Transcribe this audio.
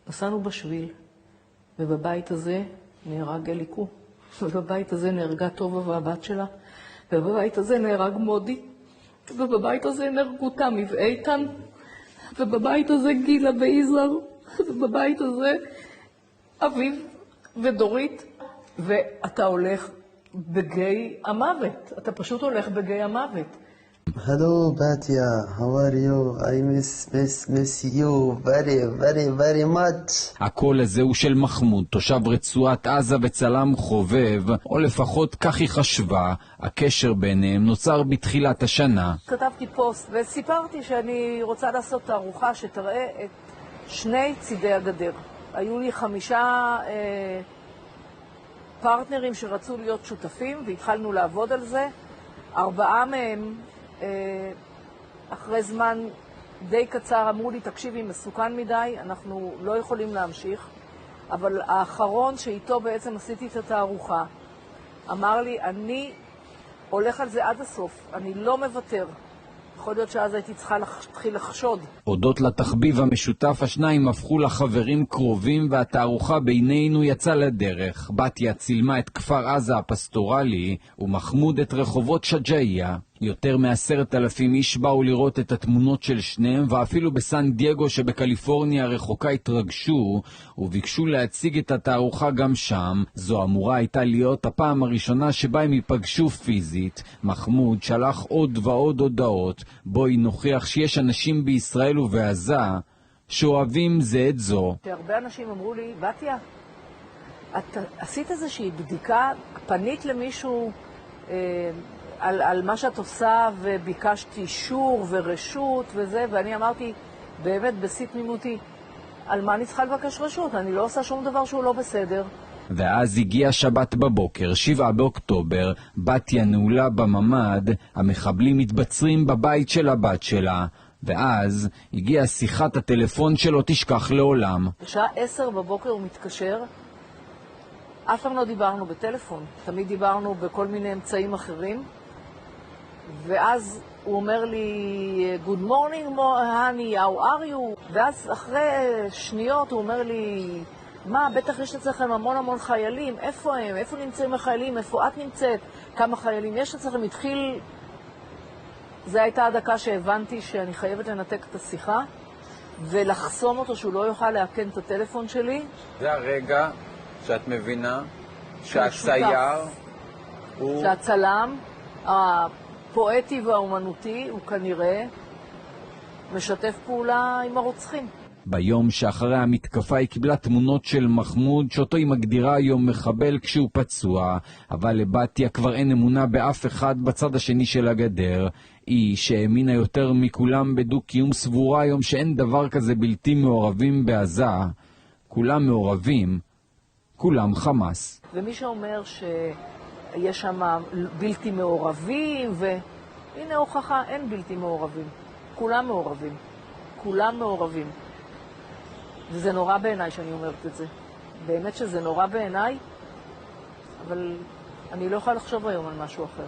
נסענו בשביל, ובבית הזה נהרג אליקו, ובבית הזה נהרגה טובה והבת שלה, ובבית הזה נהרג מודי, ובבית הזה נהרגו תמי ואיתן, ובבית הזה גילה ויזהר, ובבית הזה אביב ודורית, ואתה הולך בגיא המוות, אתה פשוט הולך בגיא המוות. Hello Batya, how are you? I miss you very much. הקול הזה הוא של מחמוד, תושב רצועת עזה וצלם חובב, או לפחות כך היא חשבה. הקשר ביניהם נוצר בתחילת השנה. כתבתי פוסט וסיפרתי שאני רוצה לעשות תערוכה שתראה את שני צידי הגדר. היו לי 5 פרטנרים שרצו להיות שותפים והתחלנו לעבוד על זה. 4 מהם אחרי זמן די קצר אמרו לי, תקשיבי, מסוכן מדי, אנחנו לא יכולים להמשיך. אבל האחרון שאיתו בעצם עשיתי את התערוכה אמר לי, אני הולך על זה עד הסוף, אני לא מוותר. יכול להיות שאז הייתי צריכה להתחיל לחשוד. הודות לתחביב המשותף, השניים הפכו לחברים קרובים, והתערוכה בינינו יצאה לדרך. בתיה צילמה את כפר עזה הפסטורלי, ומחמוד את רחובות שג'איה. יותר מ10,000 איש באו לראות את התמונות של שניהם, ואפילו בסן דייגו שבקליפורניה הרחוקה התרגשו, וביקשו להציג את התערוכה גם שם. זו אמורה הייתה להיות הפעם הראשונה שבה הם ייפגשו פיזית. מחמוד שלח עוד ועוד הודעות, בואי נוכיח שיש אנשים בישראל ובעזה שאוהבים זה את זו. הרבה אנשים אמרו לי, בתיה, את עשית איזושהי בדיקה, פנית למישהו על מה שאת עושה וביקשתי אישור ורשות וזה, ואני אמרתי, באמת בשיא תמימותי, על מה אני צריכה לבקש רשות? אני לא עושה שום דבר שהוא לא בסדר. ואז הגיע שבת בבוקר, 7 באוקטובר, בתיה נעולה בממד, המחבלים מתבצרים בבית של הבת שלה, ואז הגיעה שיחת הטלפון שלו תשכח לעולם. בשעה 10 בבוקר הוא מתקשר, אף פעם לא דיברנו בטלפון, תמיד דיברנו בכל מיני אמצעים אחרים, ואז הוא אומר לי, Good morning, honey, how are you? ואז אחרי שניות הוא אומר לי, מה, בטח יש אצלכם המון חיילים, איפה הם? איפה נמצאים החיילים? איפה את נמצאת? כמה חיילים יש אצלכם? התחיל... זו הייתה הדקה שהבנתי שאני חייבת לנתק את השיחה ולחסום אותו שהוא לא יוכל להקן את הטלפון שלי. זה הרגע שאת מבינה שהצייר הוא... שהצלם הפואטי והאומנותי הוא כנראה משתף פעולה עם הרוצחים. ביום שאחרי המתקפה היא קיבלה תמונות של מחמוד, שאותו היא מגדירה היום מחבל כשהוא פצוע, אבל לבתיה כבר אין אמונה באף אחד בצד השני של הגדר. היא שהאמינה יותר מכולם בדו-קיום סבורה היום שאין דבר כזה בלתי מעורבים בעזה. כולם מעורבים, כולם חמאס. ומי שאומר שיש שם בלתי מעורבים, והנה הוכחה, אין בלתי מעורבים. כולם מעורבים. כולם מעורבים. וזה נורא בעיניי שאני אומרת את זה. באמת שזה נורא בעיניי, אבל אני לא יכולה לחשוב היום על משהו אחר.